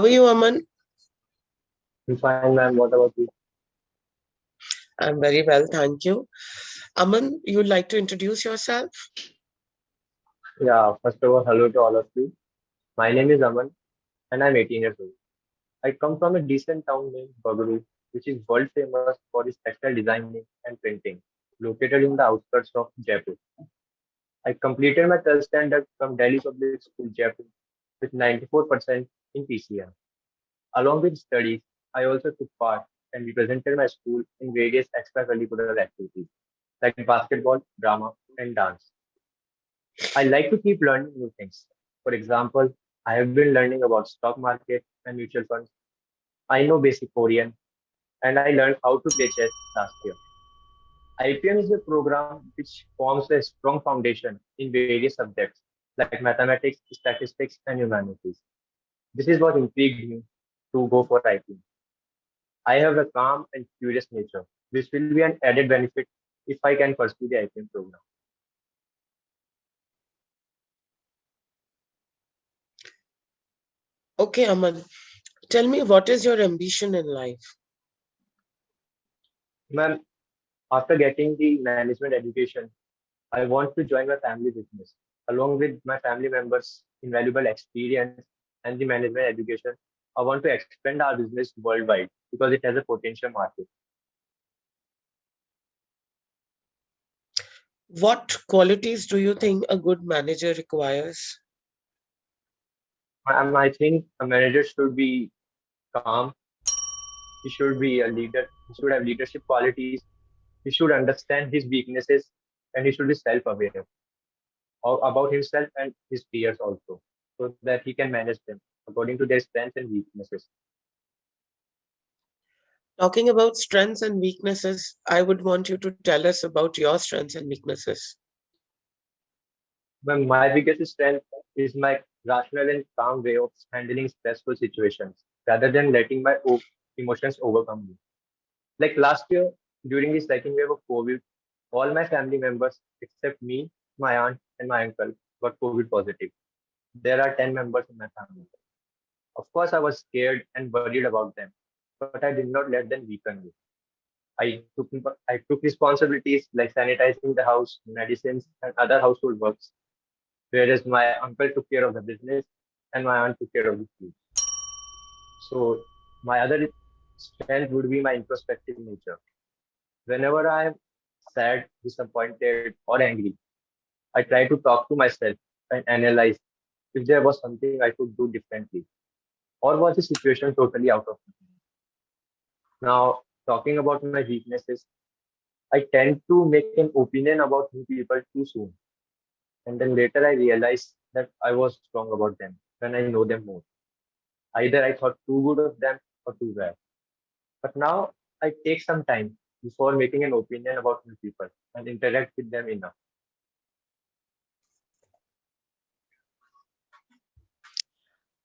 are you, Aman? I'm fine, ma'am. What about you? I'm very well, thank you. Aman, you'd like to introduce yourself? Yeah, first of all, hello to all of you. My name is Aman and I'm 18 years old. I come from a decent town named Bagaru, which is world famous for its textile designing and printing, located in the outskirts of Jaipur. I completed my 12th standard from Delhi Public School, Jaipur, with 94% in PCM. Along with studies, I also took part and represented my school in various extracurricular activities like basketball, drama, and dance. I like to keep learning new things. For example, I have been learning about stock market and mutual funds. I know basic Korean and I learned how to play chess last year. IPM is a program which forms a strong foundation in various subjects like mathematics, statistics, and humanities. This is what intrigued me to go for IPM. I have a calm and curious nature, which will be an added benefit if I can pursue the IPM program. Okay, Aman, tell me what is your ambition in life? Ma'am, after getting the management education, I want to join my family business. Along with my family members' invaluable experience and the management education, I want to expand our business worldwide because it has a potential market. What qualities do you think a good manager requires? I think a manager should be calm. He should be a leader. He should have leadership qualities. He should understand his weaknesses and he should be self-aware about himself and his peers also, so that he can manage them according to their strengths and weaknesses. Talking about strengths and weaknesses, I would want you to tell us about your strengths and weaknesses. My biggest strength is my rational and calm way of handling stressful situations rather than letting my emotions overcome me. Like last year, during the second wave of COVID, all my family members except me, my aunt, and my uncle got COVID positive. There are 10 members in my family. Of course, I was scared and worried about them, but I did not let them weaken me. I I took responsibilities like sanitizing the house, medicines, and other household works, whereas my uncle took care of the business and my aunt took care of the food. So my other strength would be my introspective nature. Whenever I am sad, disappointed, or angry, I try to talk to myself and analyze if there was something I could do differently, or was the situation totally out of control. Now, talking about my weaknesses, I tend to make an opinion about new people too soon, and then later I realize that I was wrong about them when I know them more. Either I thought too good of them or too bad. But now I take some time before making an opinion about new people and interact with them enough.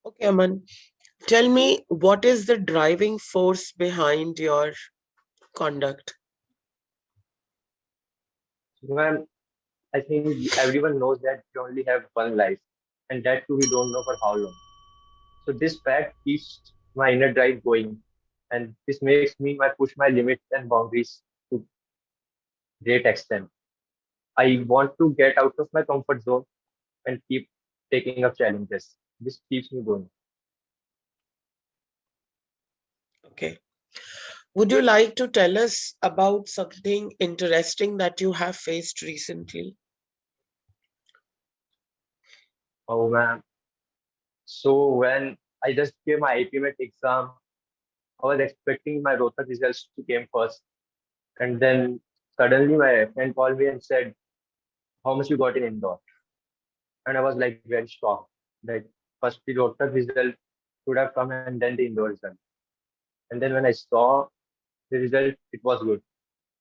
Okay, Aman, tell me what is the driving force behind your conduct? When I think everyone knows that we only have one life, and that too we don't know for how long. So this fact keeps my inner drive going, and this makes me my push my limits and boundaries to great extent. I want to get out of my comfort zone and keep taking up challenges. This keeps me going. Okay. Would you like to tell us about something interesting that you have faced recently? Oh man. So when I just gave my IPMAT exam, I was expecting my Rota results to came first. And then suddenly my friend called me and said, how much you got in Indore? And I was like very shocked. Like first the Rota result should have come and then the Indore result. And then when I saw the result, it was good.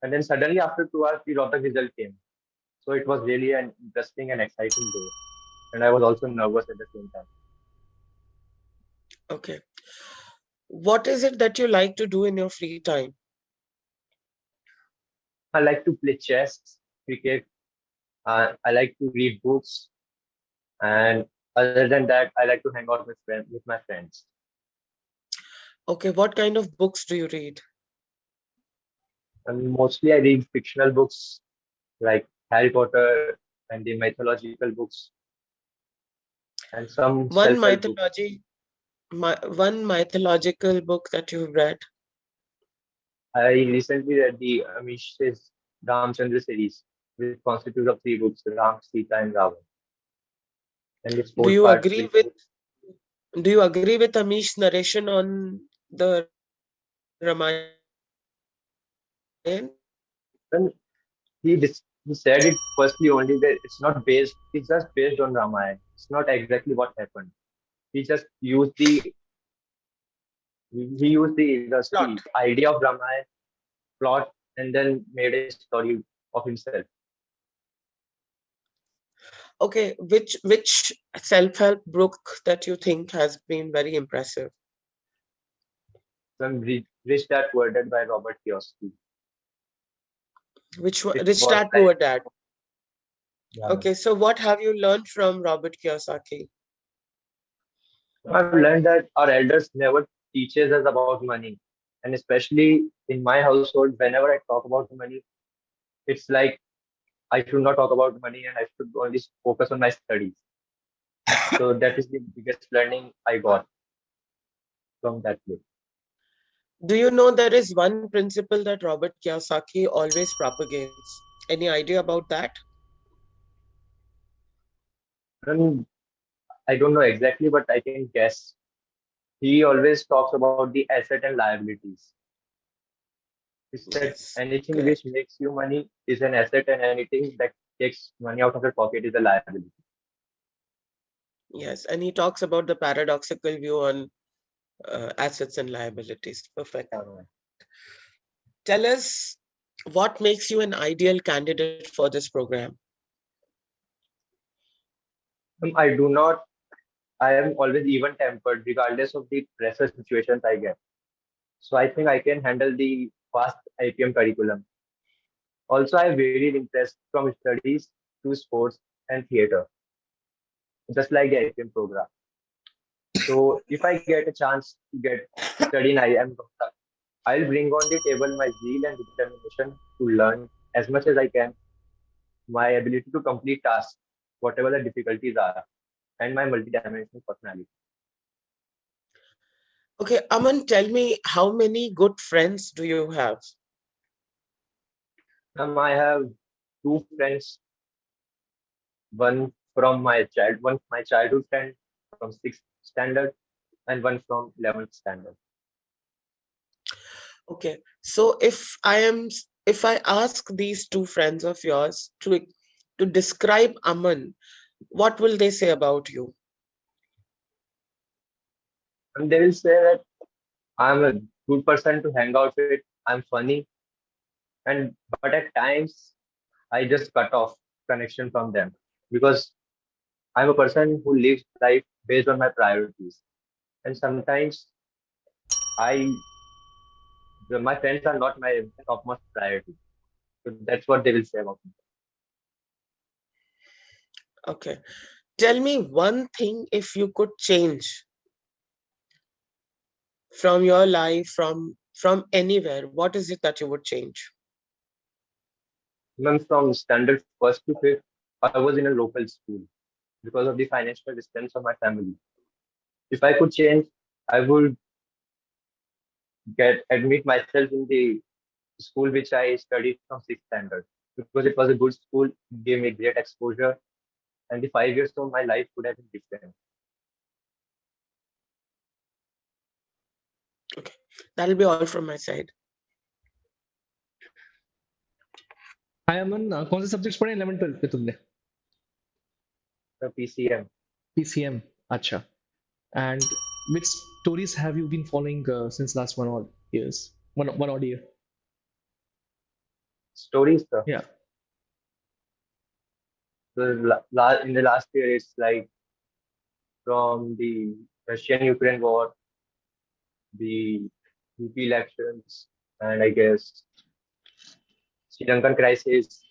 And then suddenly after 2 hours, the Rohtak result came. So it was really an interesting and exciting day. And I was also nervous at the same time. Okay. What is it that you like to do in your free time? I like to play chess, cricket. I like to read books. And other than that, I like to hang out with my friends. Okay, what kind of books do you read? And mostly I read fictional books like Harry Potter and the mythological books and some One self-help books. one mythological book that you've read. I recently read the Amish's Ramchandra series, which constitutes of three books, Ram, Sita, and Ravan, and it's Do four you parts. agree with do you agree with Amish's narration on the Ramayana? And he said it firstly only that it's just based on Ramayana. It's not exactly what happened. He just used he used Plot. the idea of Ramayana plot and then made a story of himself. Okay, which self-help book that you think has been very impressive? Some Rich Dad Poor Dad by Robert Kiyosaki. Which one? It Rich was Dad like Poor Dad. yeah. Okay, so what have you learned from Robert Kiyosaki? I've learned that our elders never teaches us about money, and especially in my household, whenever I talk about money, it's like I should not talk about money and I should only focus on my studies. So that is the biggest learning I got from that place. Do you know there is one principle that Robert Kiyosaki always propagates? Any idea about that? And I don't know exactly, but I can guess. He always talks about the asset and liabilities. He said Yes, anything which correct. makes you money is an asset, and anything that takes money out of your pocket is a liability. Yes, and he talks about the paradoxical view on assets and liabilities. Perfect. Uh, Tell us what makes you an ideal candidate for this program. I do not. I am always even tempered, regardless of the pressure situations I get. So I think I can handle the fast IPM curriculum. Also, I varied interest from studies to sports and theater, just like the IPM program. So if I get a chance to get study in IIM, I'll bring on the table my zeal and determination to learn as much as I can, my ability to complete tasks, whatever the difficulties are, and my multidimensional personality. Okay, Aman, tell me how many good friends do you have? I have two friends, one my childhood friend from sixth standard, and one from 11th standard. Okay, so if I ask these two friends of yours to describe Aman, what will they say about you? And they will say that I'm a good person to hang out with. I'm funny, and but at times I just cut off connection from them because I'm a person who lives life based on my priorities, and sometimes I my friends are not my topmost priority. So that's what they will say about me. Okay, tell me one thing if you could change from your life, from anywhere, what is it that you would change? Even from standard first to fifth, I was in a local school because of the financial distance of my family. If I could change, I would get admit myself in the school which I studied from sixth standard because it was a good school, gave me great exposure, and the 5 years of my life would have been different. Okay, that'll be all from my side. हाय अमन कौन से subjects पढ़े 11 12 पे तुमने The PCM. PCM अच्छा and which stories have you been following since last one odd years one odd year Stories, sir. yeah In the last year, it's like from the Russian-Ukraine war, the UP elections, and I guess Sri Lankan crisis,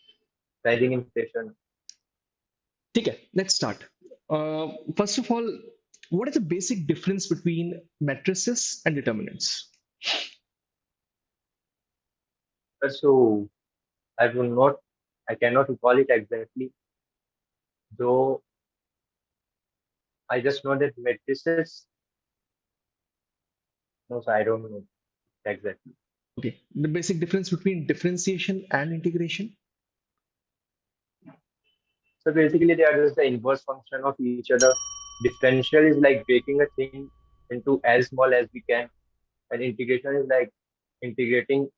rising inflation. ठीक है let's start first of all What is the basic difference between matrices and determinants? So I will not, I cannot recall it exactly, though I just know that matrices, no, so I don't know exactly. Okay, the basic difference between differentiation and integration. So basically, they are just the inverse function of each other. Differential is like breaking a thing into as small as we can, and integration is like integrating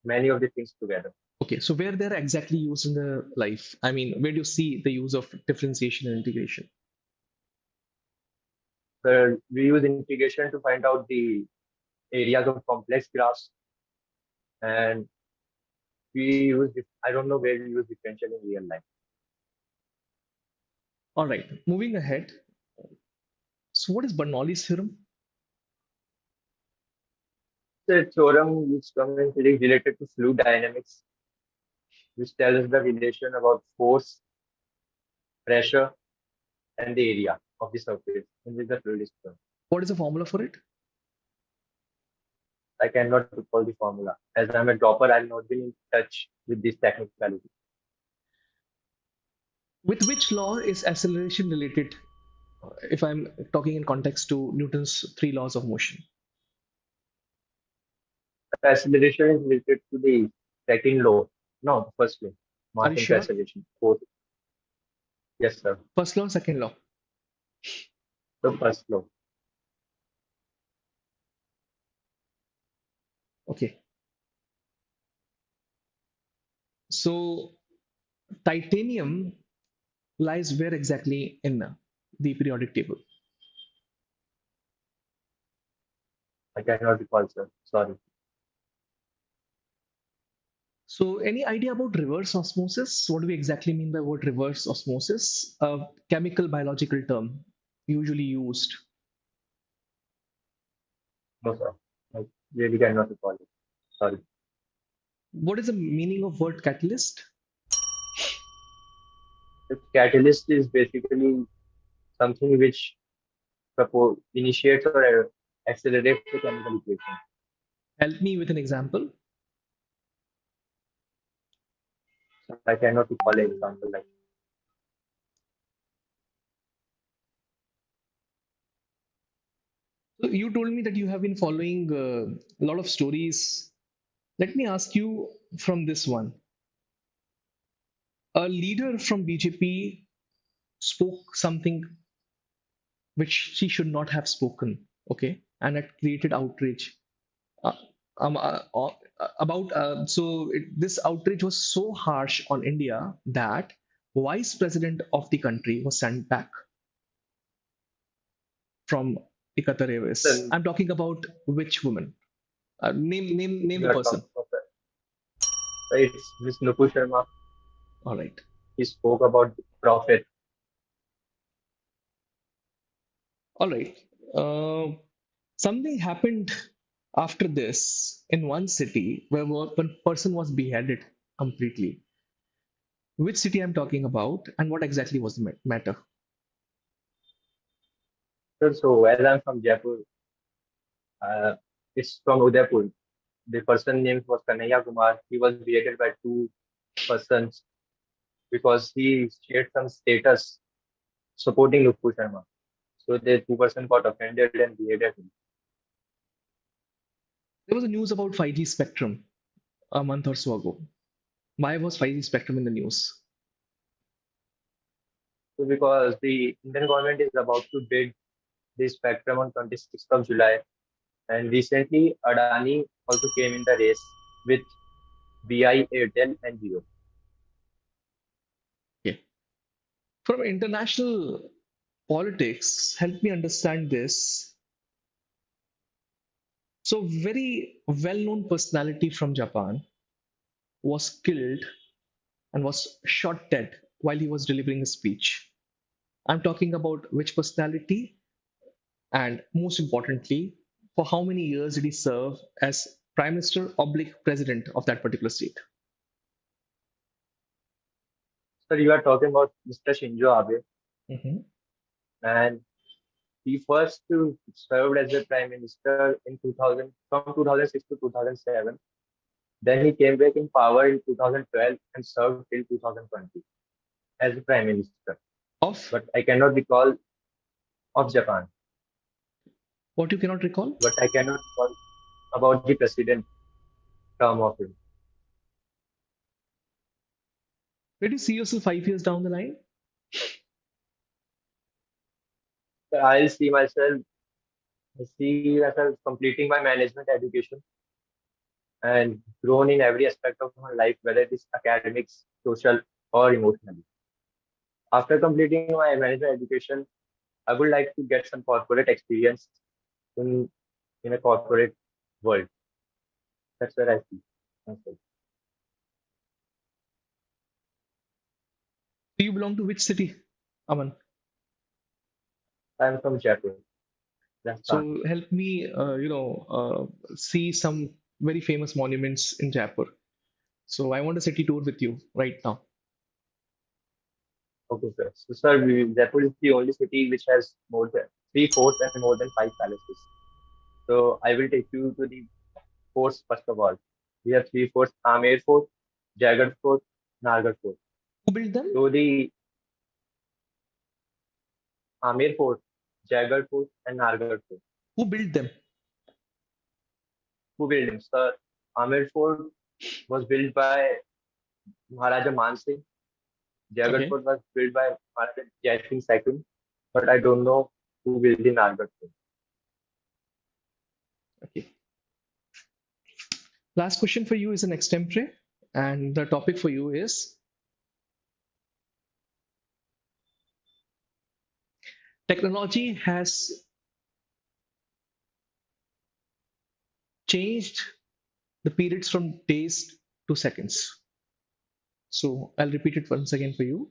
many of the things together. Okay, so where they're exactly used in the life? I mean, where do you see the use of differentiation and integration? So we use integration to find out the areas of complex graphs, and we use, I don't know where we use differential in real life. All right, moving ahead. So, what is Bernoulli's theorem? The theorem which comes in physics related to fluid dynamics, which tells us the relation about force, pressure, and the area of the surface in which the fluid is flowing. What is the formula for it? I cannot recall the formula. As I'm a dropper, I've not been in touch with this technicality. With which law is acceleration related? If I'm talking in context to Newton's three laws of motion. The acceleration is related to the second law. No, the first law. Are you Mass into sure? acceleration. Fourth. Yes, sir. First law, second law. The first law. Okay. So titanium lies where exactly in the periodic table? I cannot recall, sir. Sorry. So any idea about reverse osmosis? What do we exactly mean by word reverse osmosis? A chemical biological term usually used. No, sir. I really cannot recall it. Sorry. What is the meaning of word catalyst? The catalyst is basically something which initiates or accelerates the chemical equation. Help me with an example. I cannot recall an example like So you told me that you have been following a lot of stories. Let me ask you from this one. A leader from BJP spoke something which she should not have spoken, okay, and it created outrage. Uh, about this outrage was so harsh on India that vice president of the country was sent back from Ikatar Airways. the, I'm talking about which woman? Name we the are person. talking about. It's Miss Nupu Sharma. All right. He spoke about the prophet. All right. Something happened after this in one city where one person was beheaded completely. Which city I'm talking about, and what exactly was the matter? So as I'm from Jaipur, uh, it's from Udaipur. The person name was Kanhaiya Kumar. He was beheaded by two persons because he shared some status supporting Nupu Sharma. So the two person got offended and beheaded him. There was a news about 5G spectrum a month or so ago. Why was 5G spectrum in the news? So because the Indian government is about to bid the spectrum on 26th of July, and recently Adani also came in the race with BI, Airtel, and Jio. Okay. From international politics, help me understand this. So, very well-known personality from Japan was killed and was shot dead while he was delivering a speech. I'm talking about which personality, and most importantly, for how many years did he serve as prime minister oblique president of that particular state? So you are talking about Mr. Shinzo Abe, Mhm. and he first served as the prime minister in 2000, from 2006 to 2007. Then he came back in power in 2012 and served till 2020 as the prime minister. Of But I cannot recall of Japan. what you cannot recall? But I cannot recall about the president term of him. Where do you see yourself 5 years down the line? I'll see myself, I see myself completing my management education and grown in every aspect of my life, whether it is academics, social, or emotionally. After completing my management education, I would like to get some corporate experience in in a corporate world. That's where I see myself. Do you belong to which city, Aman? I'm from Jaipur, Rajasthan. So help me, see some very famous monuments in Jaipur. So I want a city tour with you right now. Okay, sir. So, sir, Jaipur is the only city which has more than three forts and more than five palaces. So I will take you to the forts first of all. We have three forts: Amer Fort, Jagat Fort, Nargar Fort. Who built them? So the Amer Fort, Jagat Fort, and Nargar Fort. Who built them? Who built them? Sir, Amer Fort was built by Maharaja Man Singh. Jagat Okay. Fort was built by Maharaja Jai Singh II, but I don't know who built the Nargar Fort. Okay. Last question for you is an extempore, and the topic for you is technology has changed the periods from days to seconds. So I'll repeat it once again for you.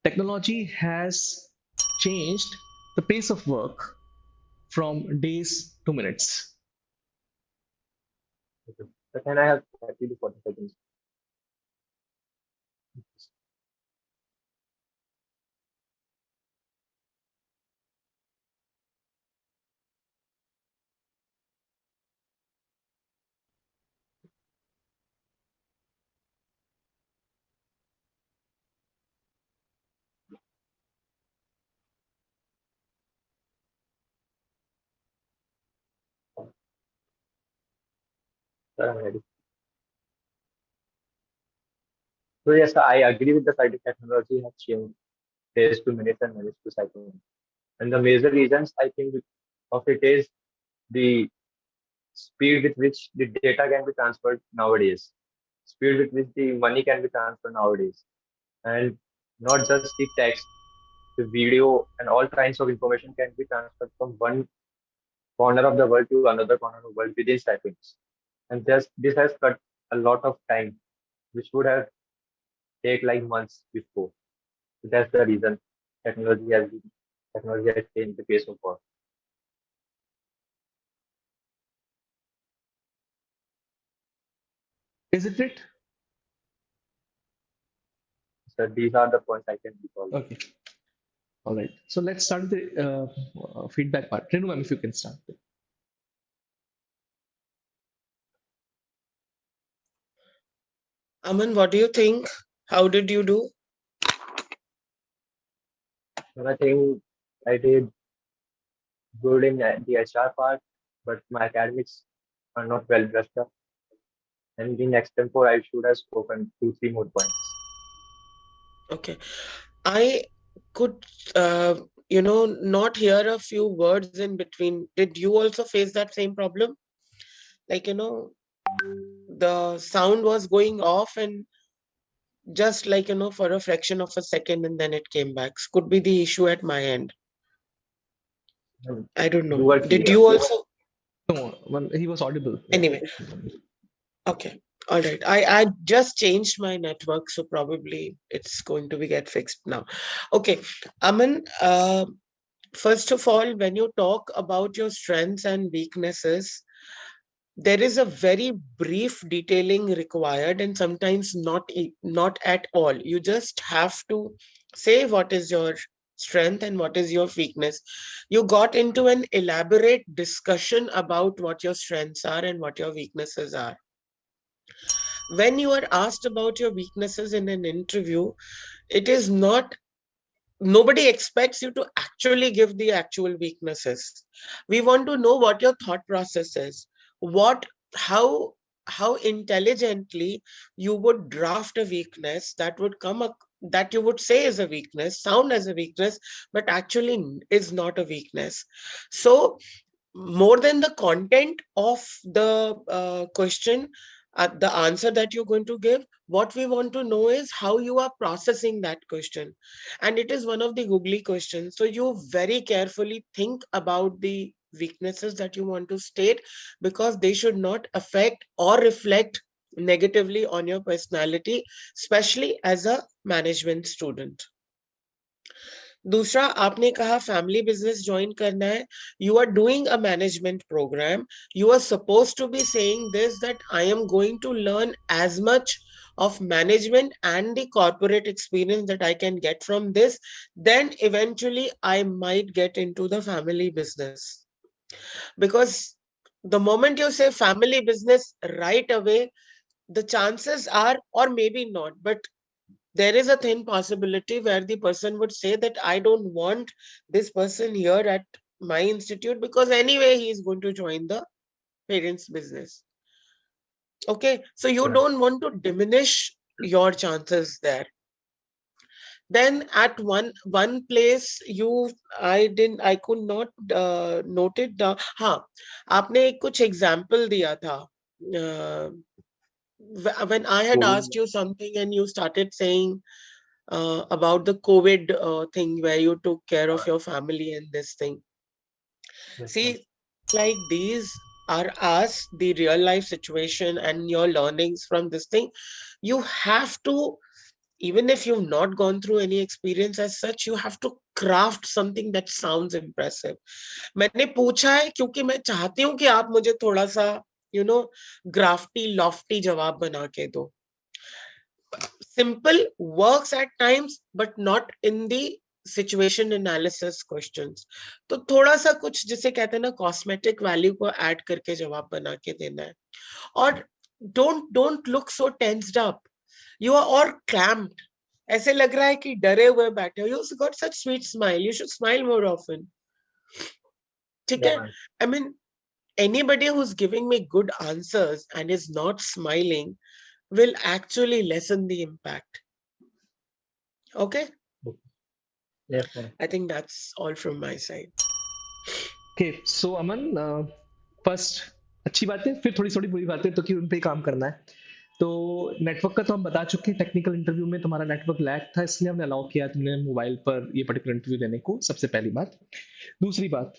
Technology has changed the pace of work from days to minutes. Okay. So can I have 30 to 40 seconds? Sir, I'm ready. So yes, I agree with the side of technology has changed days to minutes and minutes to seconds. And the major reasons I think of it is the speed with which the data can be transferred nowadays, speed with which the money can be transferred nowadays, and not just the text, the video, and all kinds of information can be transferred from one corner of the world to another corner of the world within seconds. And this has cut a lot of time, which would have take like months before. So that's the reason technology has changed the pace of work. Isn't it? So these are the points I can recall. Okay. All right. So let's start with the feedback part. Renu, ma'am, if you can start. Aman, what do you think? How did you do? And I think I did good in the HR part, but my academics are not well brushed up. And in extempore, I should have spoken two, three more points. Okay. I could, not hear a few words in between. Did you also face that same problem? Like, the sound was going off and just like, for a fraction of a second and then it came back. Could be the issue at my end. And I don't you know. were Did clear. you also? No, well, he was audible. Yeah. Anyway, okay. All right. I just changed my network, so probably it's going to be get fixed now. Okay. Aman, first of all, when you talk about your strengths and weaknesses, there is a very brief detailing required and sometimes not at all. You just have to say what is your strength and what is your weakness. You got into an elaborate discussion about what your strengths are and what your weaknesses are. When you are asked about your weaknesses in an interview, it is not, nobody expects you to actually give the actual weaknesses. We want to know what your thought process is, what, how how intelligently you would draft a weakness that would come up, that you would say is a weakness, sound as a weakness, but actually is not a weakness. So more than the content of the question, the answer that you're going to give, what we want to know is how you are processing that question. And it is one of the googly questions, so you very carefully think about the weaknesses that you want to state, because they should not affect or reflect negatively on your personality, especially as a management student. दूसरा, आपने कहा family business join करना है, you are doing a management program, you are suppose to be saying this that I am going to learn as much of management and the corporate experience that I can get from this, then eventually I might get into the family business. Because the moment you say family business right away, the chances are, or maybe not, but there is a thin possibility where the person would say that I don't want this person here at my institute because anyway he is going to join the parents' business. Okay, so you Right. don't want to diminish your chances there. Then at one place you, I could not note it down. हाँ, आपने कुछ example दिया था. When I had COVID. asked you something and you started saying about the COVID thing where you took care of your family and this thing. Yes, ma'am. See, like these are us, the real life situation and your learnings from this thing. You have to, even if you've not gone through any experience as such, you have to craft something that sounds impressive. मैंने पूछा है क्योंकि मैं चाहती हूँ कि आप मुझे थोड़ा सा, ग्राफ्टी लॉफ्टी जवाब बना के दो. Simple works at times, but not in the situation analysis questions. तो थोड़ा सा कुछ जिसे कहते हैं ना कॉस्मेटिक वैल्यू को ऐड करके जवाब बना के देना है. और don't look so tensed up. You are all cramped. ऐसे लग रहा है कि डरे हुए बैठे हो. You got such sweet smile. You should smile more often. ठीक Yeah, है? ma'am. I mean, anybody who's giving me good answers and is not smiling will actually lessen the impact. Okay? Yes, ma'am. I think that's all from my side. Okay so Aman, first अच्छी बात है, फिर थोड़ी थोड़ी बुरी बातें तो कि उन पे ही काम करना है. तो नेटवर्क का तो हम बता चुके हैं, टेक्निकल इंटरव्यू में तुम्हारा नेटवर्क लैग था इसलिए हमने अलाउ किया तुमने मोबाइल पर ये पर्टिकुलर इंटरव्यू देने को. सबसे पहली बात. दूसरी बात,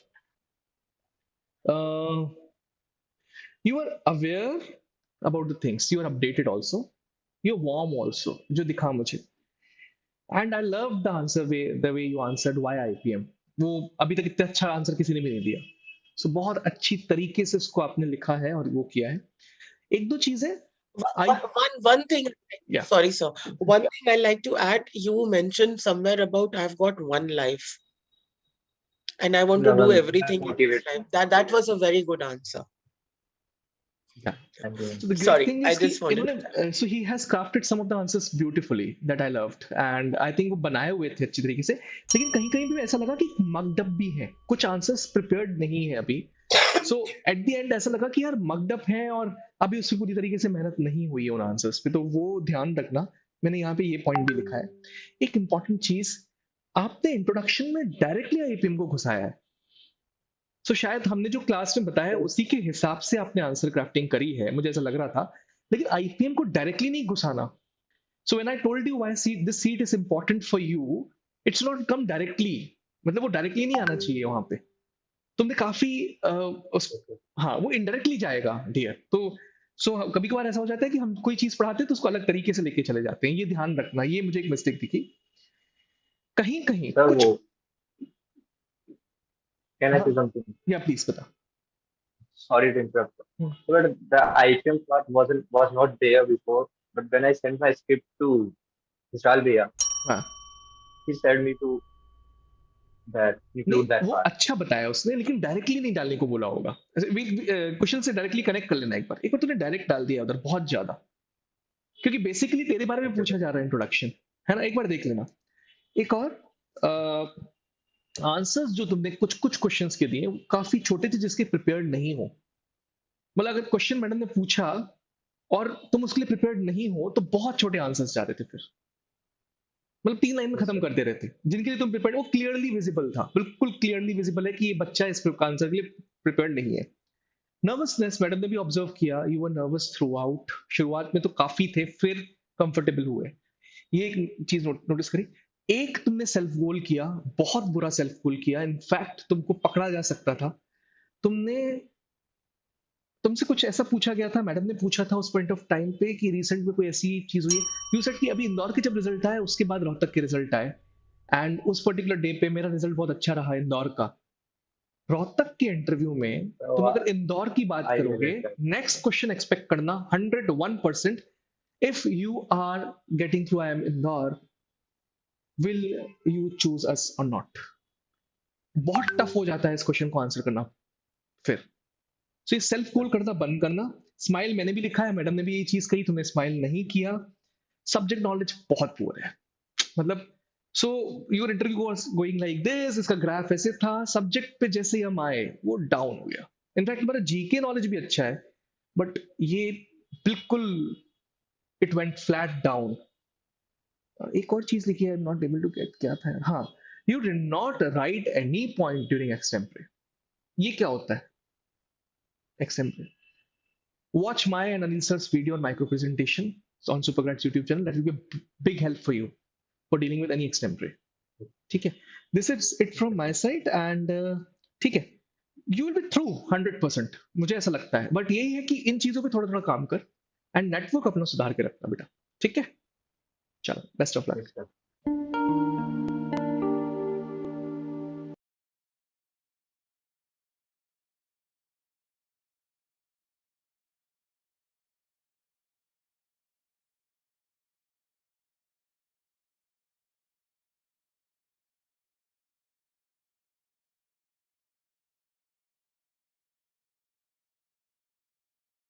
you are aware about the things, you are updated also, you are warm also, जो दिखा मुझे. And I love the answer the way you answered why IPM. वो अभी तक इतना अच्छा आंसर किसी ने भी नहीं दिया. सो बहुत अच्छी तरीके से उसको आपने लिखा है और वो किया है. एक दो चीजें आई, One thing, या sorry, sir. One thing I like to add, you mentioned somewhere about I've got one life and I want to No, do ma'am. everything in this Motivate. life. That was a very good answer. या Thank you, ma'am. So the great Sorry, thing I is कि just wanted. इन्होंने so he has crafted some of the answers beautifully that I loved and I think वो बनाए हुए थे अच्छी तरीके से. लेकिन कहीं कहीं भी ऐसा लगा कि मक्ड अप भी है, कुछ आंसर्स प्रिपेयर्ड नहीं है अभी. सो एट द एंड ऐसा लगा कि यार मक्ड अप है और अभी उसकी पूरी तरीके से मेहनत नहीं हुई है उन आंसर्स पे. तो वो ध्यान रखना. मैंने यहाँ पे ये पॉइंट भी लिखा है. एक इंपॉर्टेंट चीज, आपने इंट्रोडक्शन में डायरेक्टली आईपीएम को घुसाया है. सो शायद हमने जो क्लास में बताया उसी के हिसाब से आपने आंसर क्राफ्टिंग करी है, मुझे ऐसा लग रहा था. लेकिन आईपीएम को डायरेक्टली नहीं घुसाना. So when I told you why seat this seat is important for you, it's not come directly. मतलब वो डायरेक्टली नहीं आना चाहिए वहां पे. तुमने काफी हाँ, वो इनडायरेक्टली जाएगा डियर. तो सो कभी कभार ऐसा हो जाता है कि हम कोई चीज पढ़ाते हैं तो उसको अलग तरीके से लेके चले जाते हैं. ये ध्यान रखना, ये मुझे एक मिस्टेक दिखी कहीं कहीं Sir, कुछ. can I हाँ, say something? या प्लीज बता. Sorry to interrupt. Hmm, But the IPM part was not there before. But when I sent my script to Vishal Bhaiya, हाँ he said me to that नहीं, include that वो part. अच्छा बताया उसने, लेकिन directly नहीं डालने को बोला होगा। क्वेश्चन से डायरेक्टली कनेक्ट कर लेना, एक बार तूने डायरेक्ट डाल दिया उधर बहुत ज्यादा, क्योंकि बेसिकली तेरे बारे में Okay, पूछा okay. जा रहा है, इंट्रोडक्शन है ना, एक बार देख लेना। एक और आंसर्स जो तुमने कुछ कुछ क्वेश्चंस के दिए, वो काफी छोटे थे जिसके प्रिपेयर्ड नहीं हो। मतलब अगर क्वेश्चन मैडम ने पूछा और तुम उसके लिए प्रिपेयर्ड नहीं हो तो बहुत छोटे आंसर्स जा रहे थे फिर, मतलब 3 लाइन में Yes, खत्म sir. कर दे रहे थे। जिनके लिए तुम प्रिपेयर्ड, वो क्लियरली विजिबल था, बिल्कुल क्लियरली विजिबल है कि ये बच्चा इस आंसर के लिए प्रिपेयर्ड नहीं है। नर्वसनेस मैडम ने भी ऑब्जर्व किया, you were nervous through out. शुरुआत में तो काफी थे, फिर कंफर्टेबल हुए। ये एक चीज नोटिस करी। एक तुमने सेल्फ गोल किया, बहुत बुरा सेल्फ गोल किया, इनफैक्ट तुमको पकड़ा जा सकता था। तुमने, तुमसे कुछ ऐसा पूछा गया था, मैडम ने पूछा था उस पॉइंट ऑफ टाइम पे कि रिसेंट में कोई ऐसी चीज हुई है। यू सेड कि अभी इंदौर के जब रिजल्ट आए उसके बाद रोहतक के रिजल्ट आए, एंड उस पर्टिकुलर डे पे मेरा रिजल्ट बहुत अच्छा रहा इंदौर का। रोहतक के इंटरव्यू में So तुम अगर इंदौर की बात I करोगे, relate that. Next question expect करना 101%, if you are getting through I am Indore, will you choose us और नॉट। बहुत टफ हो जाता है इस क्वेश्चन को आंसर करना फिर। सो ये सेल्फ गोल करना बंद करना। स्माइल मैंने भी लिखा है, मैडम ने भी यही चीज कही, तुमने स्माइल नहीं किया। सब्जेक्ट नॉलेज बहुत पुअर है, मतलब so your interview was going like this, इसका ग्राफ ऐसे था, सब्जेक्ट पे जैसे ही हम आए वो डाउन हो गया। इनफैक्ट हमारा जीके नॉलेज भी अच्छा है, बट ये बिल्कुल इट वेंट फ्लैट डाउन। एक और चीज लिखी है, नॉट एबल टू गेट, क्या था, हाँ, you did not write any point during extempore. ये क्या होता है एक्सटेम्परे? Watch my and Anil sir's video on micro presentation on Supergrad's YouTube channel. That will be a big help for you for dealing with any extempore. ठीक है, this is it from my side and ठीक है, you will be through 100%, मुझे ऐसा लगता है। But यही है कि इन चीजों पे थोड़ा थोड़ा काम कर, एंड नेटवर्क अपना सुधार के रखना बेटा, ठीक है? चलो, best of Yes, luck. sir.